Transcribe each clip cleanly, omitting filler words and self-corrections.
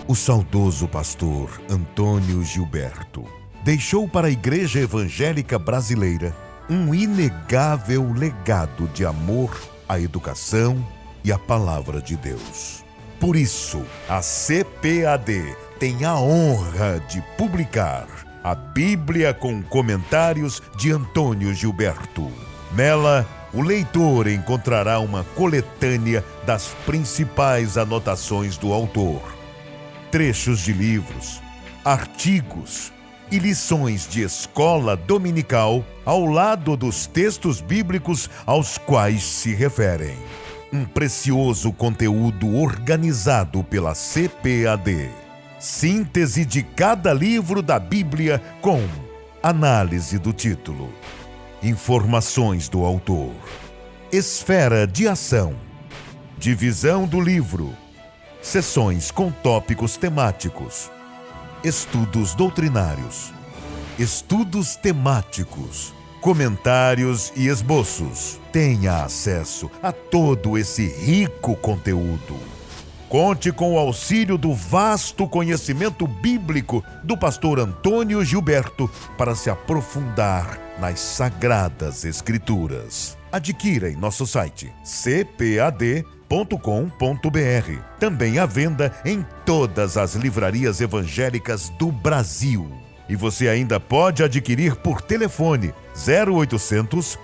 O saudoso pastor Antônio Gilberto deixou para a Igreja Evangélica Brasileira um inegável legado de amor à educação e à Palavra de Deus. Por isso, a CPAD tem a honra de publicar a Bíblia com comentários de Antônio Gilberto. Nela, o leitor encontrará uma coletânea das principais anotações do autor, trechos de livros, artigos e lições de escola dominical ao lado dos textos bíblicos aos quais se referem. Um precioso conteúdo organizado pela CPAD. Síntese de cada livro da Bíblia com análise do título, informações do autor, esfera de ação, divisão do livro, sessões com tópicos temáticos, estudos doutrinários, estudos temáticos, comentários e esboços. Tenha acesso a todo esse rico conteúdo. Conte com o auxílio do vasto conhecimento bíblico do pastor Antônio Gilberto para se aprofundar nas Sagradas Escrituras. Adquira em nosso site cpad.com.br. Também à venda em todas as livrarias evangélicas do Brasil. E você ainda pode adquirir por telefone 0800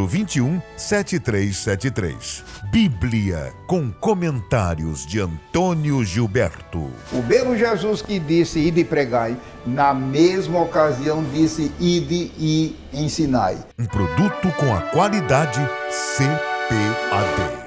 021 7373. Bíblia com comentários de Antônio Gilberto. O mesmo Jesus que disse ide e pregai, na mesma ocasião disse ide e ensinai. Um produto com a qualidade CPAD.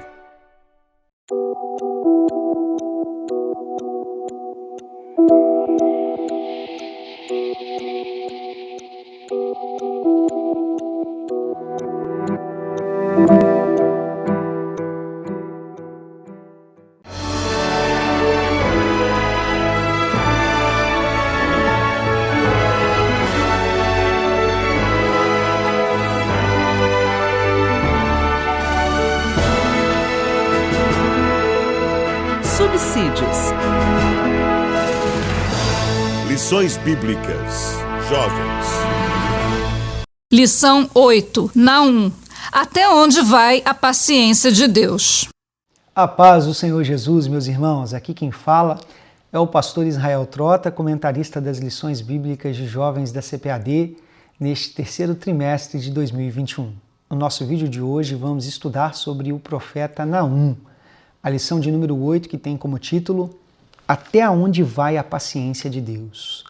Subsídios. Lições Bíblicas Jovens. Lição 8, Naum. Até onde vai a paciência de Deus? A paz do Senhor Jesus, meus irmãos. Aqui quem fala é o pastor Israel Trota, comentarista das lições bíblicas de jovens da CPAD, neste terceiro trimestre de 2021. No nosso vídeo de hoje vamos estudar sobre o profeta Naum, a lição de número 8, que tem como título Até onde vai a paciência de Deus?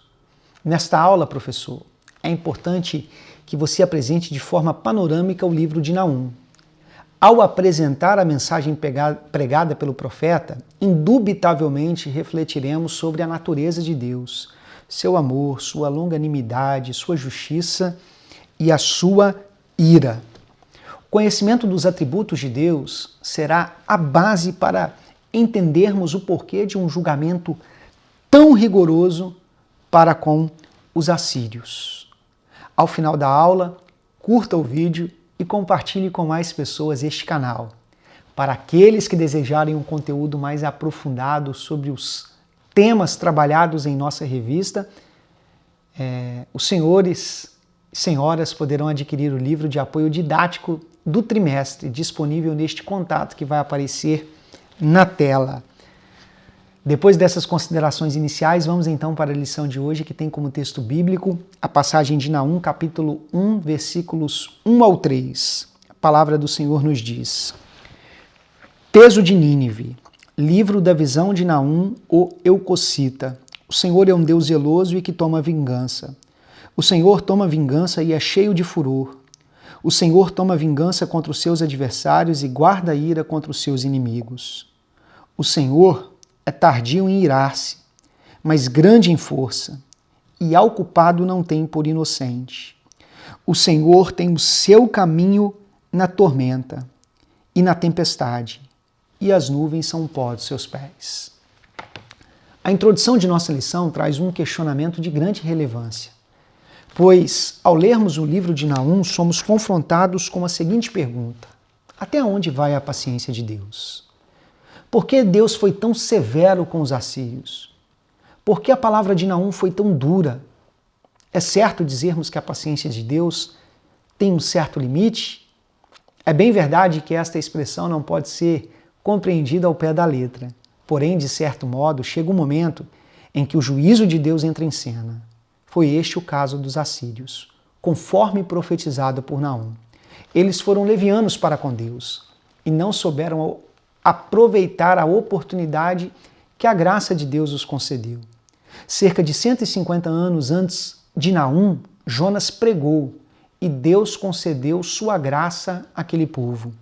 Nesta aula, professor, é importante que você apresente de forma panorâmica o livro de Naum. Ao apresentar a mensagem pregada pelo profeta, indubitavelmente refletiremos sobre a natureza de Deus, seu amor, sua longanimidade, sua justiça e a sua ira. O conhecimento dos atributos de Deus será a base para entendermos o porquê de um julgamento tão rigoroso para com os assírios. Ao final da aula, curta o vídeo e compartilhe com mais pessoas este canal. Para aqueles que desejarem um conteúdo mais aprofundado sobre os temas trabalhados em nossa revista, os senhores e senhoras poderão adquirir o livro de apoio didático do trimestre, disponível neste contato que vai aparecer na tela. Depois dessas considerações iniciais, vamos então para a lição de hoje, que tem como texto bíblico a passagem de Naum, capítulo 1, versículos 1 ao 3. A palavra do Senhor nos diz: Peso de Nínive, livro da visão de Naum, o Eucocita. O Senhor é um Deus zeloso e que toma vingança. O Senhor toma vingança e é cheio de furor. O Senhor toma vingança contra os seus adversários e guarda a ira contra os seus inimigos. O Senhor é tardio em irar-se, mas grande em força, e ao culpado não tem por inocente. O Senhor tem o seu caminho na tormenta e na tempestade, e as nuvens são o pó dos seus pés. A introdução de nossa lição traz um questionamento de grande relevância, pois, ao lermos o livro de Naum, somos confrontados com a seguinte pergunta: até onde vai a paciência de Deus? Por que Deus foi tão severo com os assírios? Por que a palavra de Naum foi tão dura? É certo dizermos que a paciência de Deus tem um certo limite? É bem verdade que esta expressão não pode ser compreendida ao pé da letra. Porém, de certo modo, chega um momento em que o juízo de Deus entra em cena. Foi este o caso dos assírios, conforme profetizado por Naum. Eles foram levianos para com Deus e não souberam aproveitar a oportunidade que a graça de Deus os concedeu. Cerca de 150 anos antes de Naum, Jonas pregou e Deus concedeu sua graça àquele povo.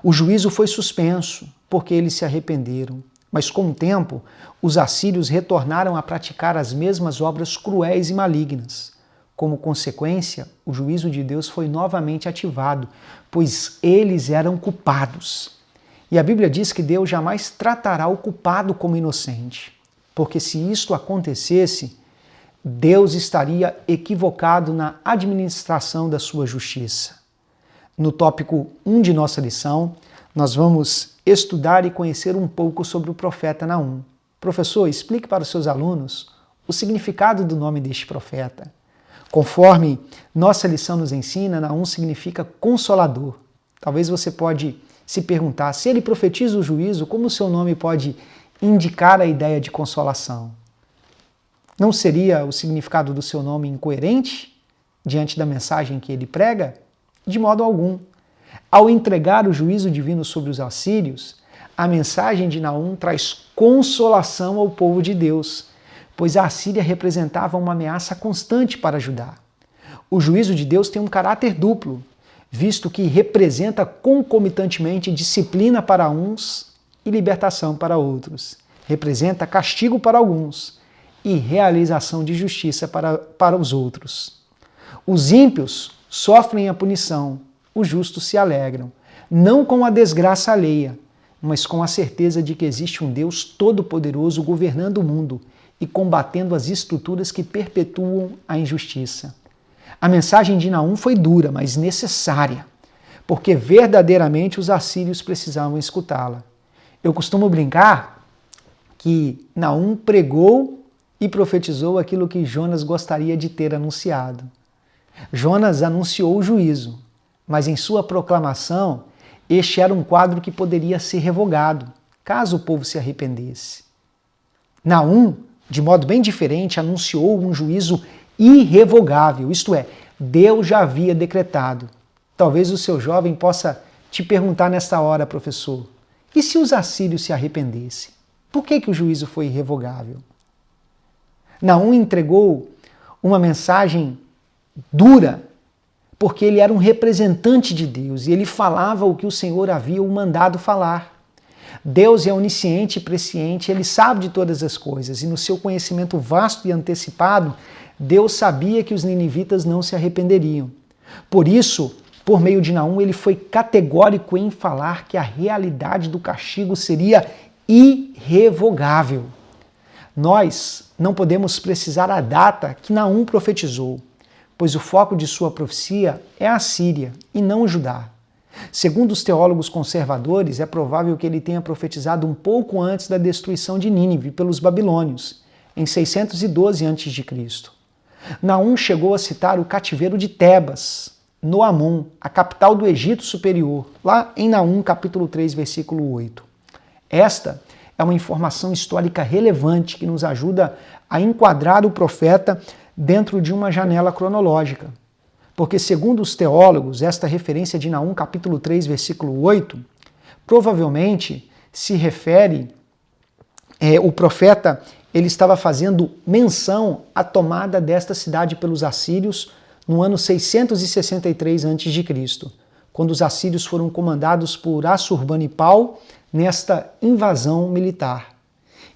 O juízo foi suspenso porque eles se arrependeram, mas com o tempo os assírios retornaram a praticar as mesmas obras cruéis e malignas. Como consequência, o juízo de Deus foi novamente ativado, pois eles eram culpados. E a Bíblia diz que Deus jamais tratará o culpado como inocente, porque se isto acontecesse, Deus estaria equivocado na administração da sua justiça. No tópico 1 de nossa lição, nós vamos estudar e conhecer um pouco sobre o profeta Naum. Professor, explique para os seus alunos o significado do nome deste profeta. Conforme nossa lição nos ensina, Naum significa consolador. Talvez você pode se perguntar, se ele profetiza o juízo, como o seu nome pode indicar a ideia de consolação? Não seria o significado do seu nome incoerente diante da mensagem que ele prega? De modo algum. Ao entregar o juízo divino sobre os assírios, a mensagem de Naum traz consolação ao povo de Deus, pois a Assíria representava uma ameaça constante para Judá. O juízo de Deus tem um caráter duplo, visto que representa concomitantemente disciplina para uns e libertação para outros. Representa castigo para alguns e realização de justiça para os outros. Os ímpios sofrem a punição, os justos se alegram, não com a desgraça alheia, mas com a certeza de que existe um Deus todo-poderoso governando o mundo e combatendo as estruturas que perpetuam a injustiça. A mensagem de Naum foi dura, mas necessária, porque verdadeiramente os assírios precisavam escutá-la. Eu costumo brincar que Naum pregou e profetizou aquilo que Jonas gostaria de ter anunciado. Jonas anunciou o juízo, mas em sua proclamação, este era um quadro que poderia ser revogado, caso o povo se arrependesse. Naum, de modo bem diferente, anunciou um juízo irrevogável, isto é, Deus já havia decretado. Talvez o seu jovem possa te perguntar nesta hora, professor, e se os assírios se arrependessem? Por que o juízo foi irrevogável? Naum entregou uma mensagem dura, porque ele era um representante de Deus e ele falava o que o Senhor havia o mandado falar. Deus é onisciente e presciente, ele sabe de todas as coisas e no seu conhecimento vasto e antecipado, Deus sabia que os ninivitas não se arrependeriam. Por isso, por meio de Naum, ele foi categórico em falar que a realidade do castigo seria irrevogável. Nós não podemos precisar a data que Naum profetizou, pois o foco de sua profecia é a Síria e não o Judá. Segundo os teólogos conservadores, é provável que ele tenha profetizado um pouco antes da destruição de Nínive pelos babilônios, em 612 a.C. Naum chegou a citar o cativeiro de Tebas, no Amon, a capital do Egito Superior, lá em Naum, capítulo 3, versículo 8. Esta é uma informação histórica relevante que nos ajuda a enquadrar o profeta dentro de uma janela cronológica. Porque, segundo os teólogos, esta referência de Naum, capítulo 3, versículo 8, provavelmente se refere, o profeta ele estava fazendo menção à tomada desta cidade pelos assírios no ano 663 a.C., quando os assírios foram comandados por Assurbanipal nesta invasão militar.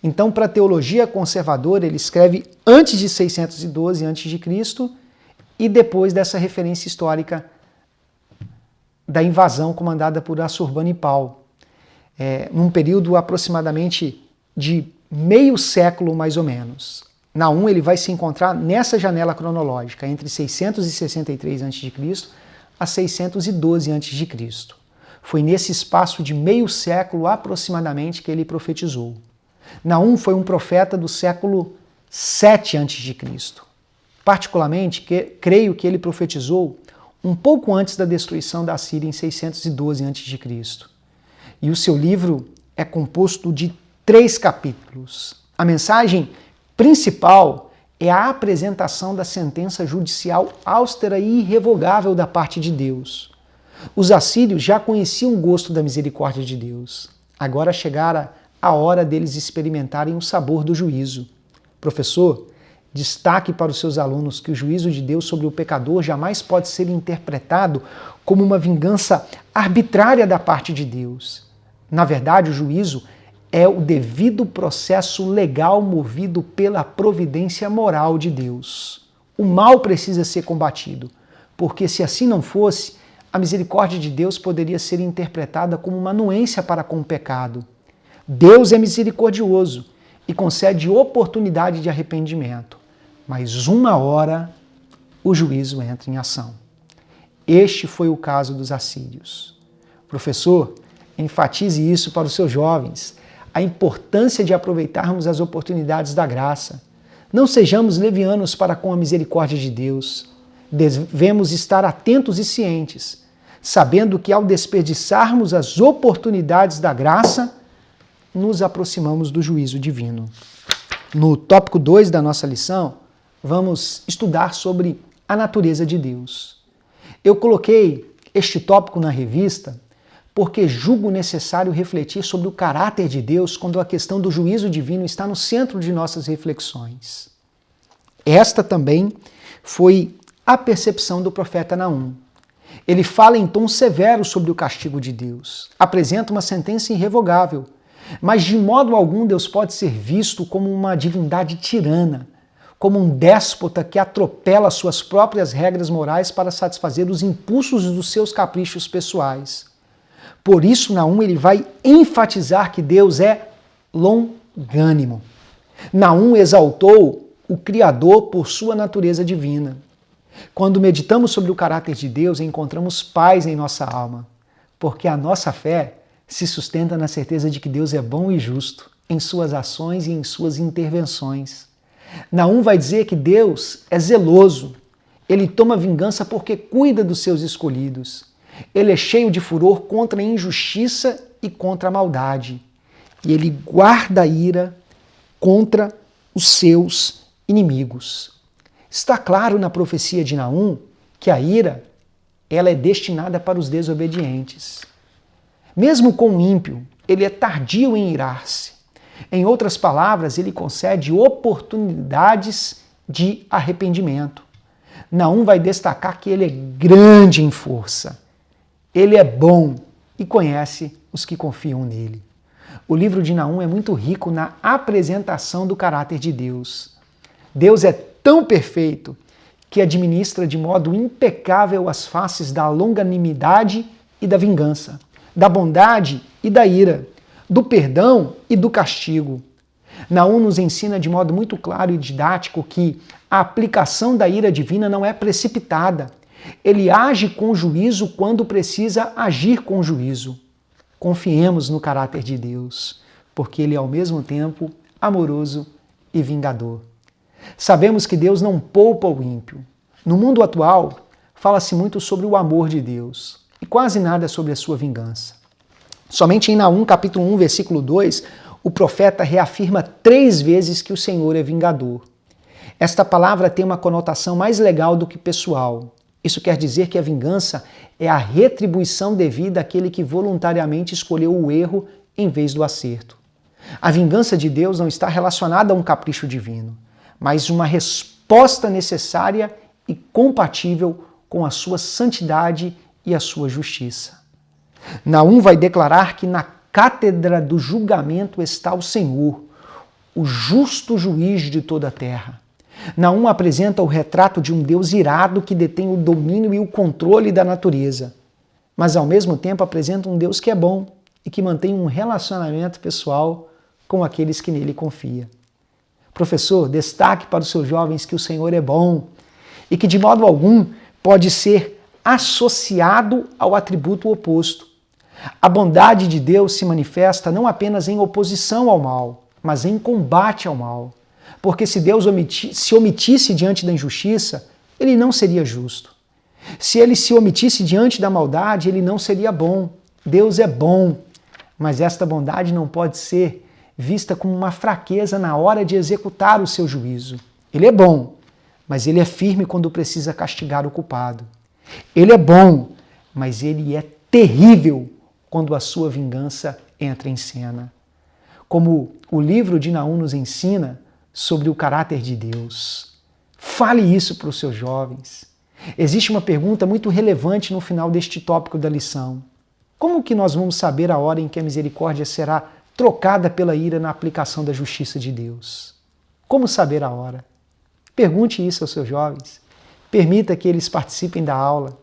Então, para a teologia conservadora, ele escreve antes de 612 a.C. e depois dessa referência histórica da invasão comandada por Assurbanipal, num período aproximadamente de meio século mais ou menos. Naum ele vai se encontrar nessa janela cronológica, entre 663 a.C. a 612 a.C. Foi nesse espaço de meio século aproximadamente que ele profetizou. Naum foi um profeta do século 7 a.C. Particularmente, creio que ele profetizou um pouco antes da destruição da Síria em 612 a.C. E o seu livro é composto de 3 capítulos. A mensagem principal é a apresentação da sentença judicial austera e irrevogável da parte de Deus. Os assírios já conheciam o gosto da misericórdia de Deus. Agora chegara a hora deles experimentarem o sabor do juízo. Professor, destaque para os seus alunos que o juízo de Deus sobre o pecador jamais pode ser interpretado como uma vingança arbitrária da parte de Deus. Na verdade, o juízo é o devido processo legal movido pela providência moral de Deus. O mal precisa ser combatido, porque se assim não fosse, a misericórdia de Deus poderia ser interpretada como uma anuência para com o pecado. Deus é misericordioso e concede oportunidade de arrependimento, mas uma hora o juízo entra em ação. Este foi o caso dos assírios. Professor, enfatize isso para os seus jovens, a importância de aproveitarmos as oportunidades da graça. Não sejamos levianos para com a misericórdia de Deus. Devemos estar atentos e cientes, sabendo que ao desperdiçarmos as oportunidades da graça, nos aproximamos do juízo divino. No tópico 2 da nossa lição, vamos estudar sobre a natureza de Deus. Eu coloquei este tópico na revista porque julgo necessário refletir sobre o caráter de Deus quando a questão do juízo divino está no centro de nossas reflexões. Esta também foi a percepção do profeta Naum. Ele fala em tom severo sobre o castigo de Deus, apresenta uma sentença irrevogável, mas de modo algum Deus pode ser visto como uma divindade tirana, como um déspota que atropela suas próprias regras morais para satisfazer os impulsos dos seus caprichos pessoais. Por isso, Naum ele vai enfatizar que Deus é longânimo. Naum exaltou o Criador por sua natureza divina. Quando meditamos sobre o caráter de Deus, encontramos paz em nossa alma, porque a nossa fé se sustenta na certeza de que Deus é bom e justo em suas ações e em suas intervenções. Naum vai dizer que Deus é zeloso, ele toma vingança porque cuida dos seus escolhidos. Ele é cheio de furor contra a injustiça e contra a maldade. E ele guarda a ira contra os seus inimigos. Está claro na profecia de Naum que a ira ela é destinada para os desobedientes. Mesmo com o ímpio, ele é tardio em irar-se. Em outras palavras, ele concede oportunidades de arrependimento. Naum vai destacar que ele é grande em força. Ele é bom e conhece os que confiam nele. O livro de Naum é muito rico na apresentação do caráter de Deus. Deus é tão perfeito que administra de modo impecável as faces da longanimidade e da vingança, da bondade e da ira, do perdão e do castigo. Naum nos ensina de modo muito claro e didático que a aplicação da ira divina não é precipitada. Ele age com juízo quando precisa agir com juízo. Confiemos no caráter de Deus, porque Ele é ao mesmo tempo amoroso e vingador. Sabemos que Deus não poupa o ímpio. No mundo atual, fala-se muito sobre o amor de Deus e quase nada sobre a sua vingança. Somente em Naum, capítulo 1, versículo 2, o profeta reafirma 3 vezes que o Senhor é vingador. Esta palavra tem uma conotação mais legal do que pessoal. Isso quer dizer que a vingança é a retribuição devida àquele que voluntariamente escolheu o erro em vez do acerto. A vingança de Deus não está relacionada a um capricho divino, mas uma resposta necessária e compatível com a sua santidade e a sua justiça. Naum vai declarar que na cátedra do julgamento está o Senhor, o justo juiz de toda a terra. Naum apresenta o retrato de um Deus irado que detém o domínio e o controle da natureza, mas ao mesmo tempo apresenta um Deus que é bom e que mantém um relacionamento pessoal com aqueles que nele confiam. Professor, destaque para os seus jovens que o Senhor é bom e que de modo algum pode ser associado ao atributo oposto. A bondade de Deus se manifesta não apenas em oposição ao mal, mas em combate ao mal. Porque se Deus se omitisse diante da injustiça, ele não seria justo. Se ele se omitisse diante da maldade, ele não seria bom. Deus é bom, mas esta bondade não pode ser vista como uma fraqueza na hora de executar o seu juízo. Ele é bom, mas ele é firme quando precisa castigar o culpado. Ele é bom, mas ele é terrível quando a sua vingança entra em cena. Como o livro de Naum nos ensina sobre o caráter de Deus. Fale isso para os seus jovens. Existe uma pergunta muito relevante no final deste tópico da lição. Como que nós vamos saber a hora em que a misericórdia será trocada pela ira na aplicação da justiça de Deus? Como saber a hora? Pergunte isso aos seus jovens. Permita que eles participem da aula.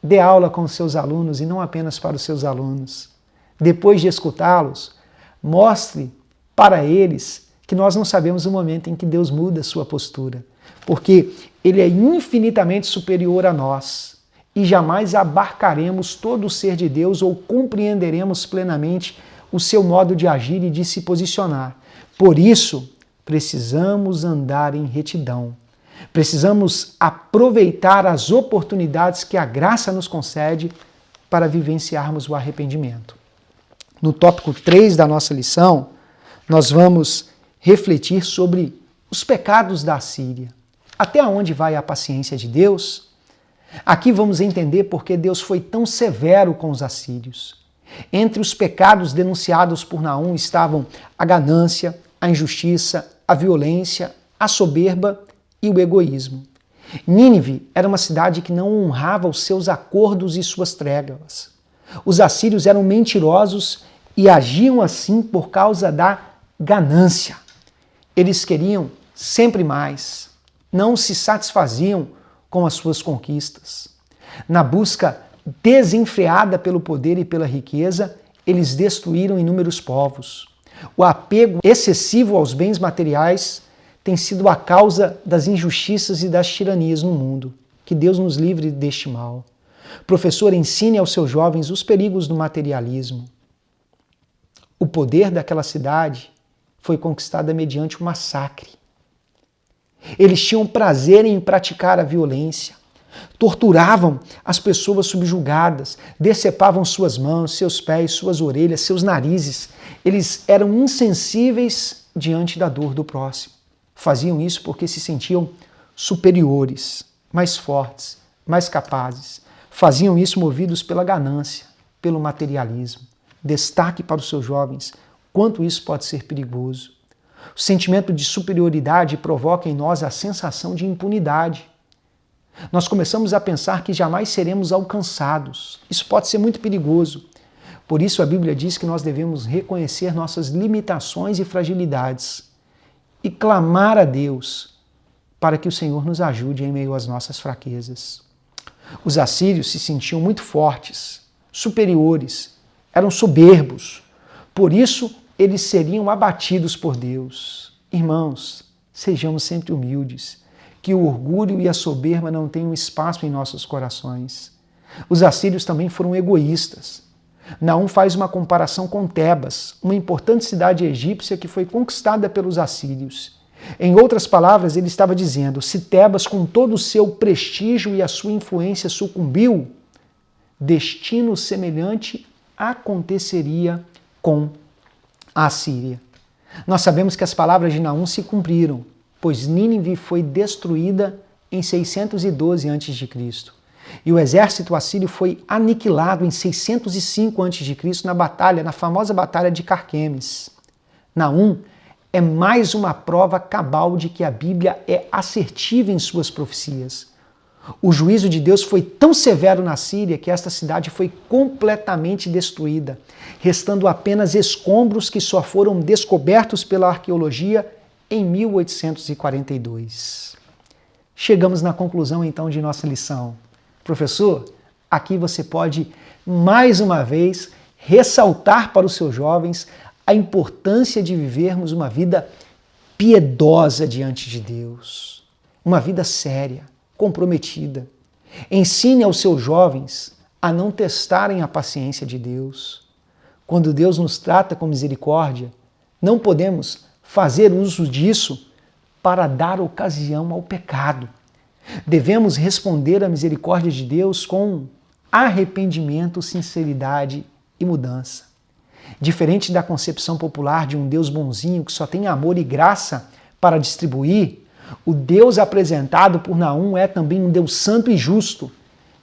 Dê aula com os seus alunos e não apenas para os seus alunos. Depois de escutá-los, mostre para eles que nós não sabemos o momento em que Deus muda a sua postura, porque Ele é infinitamente superior a nós e jamais abarcaremos todo o ser de Deus ou compreenderemos plenamente o seu modo de agir e de se posicionar. Por isso, precisamos andar em retidão. Precisamos aproveitar as oportunidades que a graça nos concede para vivenciarmos o arrependimento. No tópico 3 da nossa lição, nós vamos refletir sobre os pecados da Assíria. Até onde vai a paciência de Deus? Aqui vamos entender por que Deus foi tão severo com os assírios. Entre os pecados denunciados por Naum estavam a ganância, a injustiça, a violência, a soberba e o egoísmo. Nínive era uma cidade que não honrava os seus acordos e suas tréguas. Os assírios eram mentirosos e agiam assim por causa da ganância. Eles queriam sempre mais, não se satisfaziam com as suas conquistas. Na busca desenfreada pelo poder e pela riqueza, eles destruíram inúmeros povos. O apego excessivo aos bens materiais tem sido a causa das injustiças e das tiranias no mundo. Que Deus nos livre deste mal. Professor, ensine aos seus jovens os perigos do materialismo. O poder daquela cidade foi conquistado mediante um massacre. Eles tinham prazer em praticar a violência, torturavam as pessoas subjugadas, decepavam suas mãos, seus pés, suas orelhas, seus narizes. Eles eram insensíveis diante da dor do próximo. Faziam isso porque se sentiam superiores, mais fortes, mais capazes. Faziam isso movidos pela ganância, pelo materialismo. Destaque para os seus jovens quanto isso pode ser perigoso. O sentimento de superioridade provoca em nós a sensação de impunidade. Nós começamos a pensar que jamais seremos alcançados. Isso pode ser muito perigoso. Por isso a Bíblia diz que nós devemos reconhecer nossas limitações e fragilidades e clamar a Deus para que o Senhor nos ajude em meio às nossas fraquezas. Os assírios se sentiam muito fortes, superiores, eram soberbos. Por isso, eles seriam abatidos por Deus. Irmãos, sejamos sempre humildes, que o orgulho e a soberba não tenham espaço em nossos corações. Os assírios também foram egoístas. Naum faz uma comparação com Tebas, uma importante cidade egípcia que foi conquistada pelos assírios. Em outras palavras, ele estava dizendo, se Tebas, com todo o seu prestígio e a sua influência, sucumbiu, destino semelhante aconteceria com a Assíria. Nós sabemos que as palavras de Naum se cumpriram, pois Nínive foi destruída em 612 a.C. E o exército assírio foi aniquilado em 605 a.C. na famosa batalha de Carquemes. Naum é mais uma prova cabal de que a Bíblia é assertiva em suas profecias. O juízo de Deus foi tão severo na Síria que esta cidade foi completamente destruída, restando apenas escombros que só foram descobertos pela arqueologia em 1842. Chegamos na conclusão então de nossa lição. Professor, aqui você pode mais uma vez ressaltar para os seus jovens a importância de vivermos uma vida piedosa diante de Deus, uma vida séria, comprometida. Ensine aos seus jovens a não testarem a paciência de Deus. Quando Deus nos trata com misericórdia, não podemos fazer uso disso para dar ocasião ao pecado. Devemos responder à misericórdia de Deus com arrependimento, sinceridade e mudança. Diferente da concepção popular de um Deus bonzinho que só tem amor e graça para distribuir, o Deus apresentado por Naum é também um Deus santo e justo,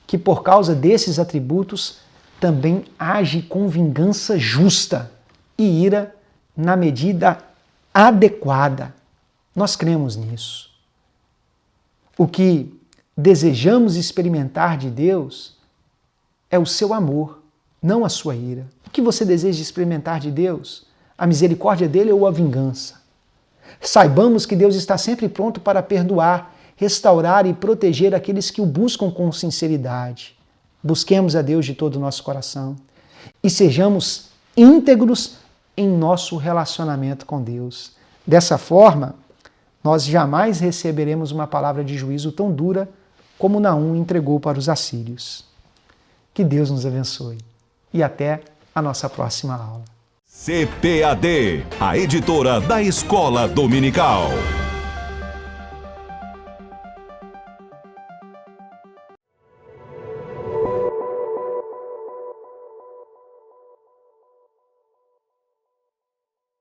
que por causa desses atributos também age com vingança justa e ira na medida adequada. Nós cremos nisso. O que desejamos experimentar de Deus é o seu amor, não a sua ira. O que você deseja experimentar de Deus? A misericórdia dele ou a vingança? Saibamos que Deus está sempre pronto para perdoar, restaurar e proteger aqueles que o buscam com sinceridade. Busquemos a Deus de todo o nosso coração e sejamos íntegros em nosso relacionamento com Deus. Dessa forma, nós jamais receberemos uma palavra de juízo tão dura como Naum entregou para os assírios. Que Deus nos abençoe e até a nossa próxima aula. CPAD, a editora da Escola Dominical.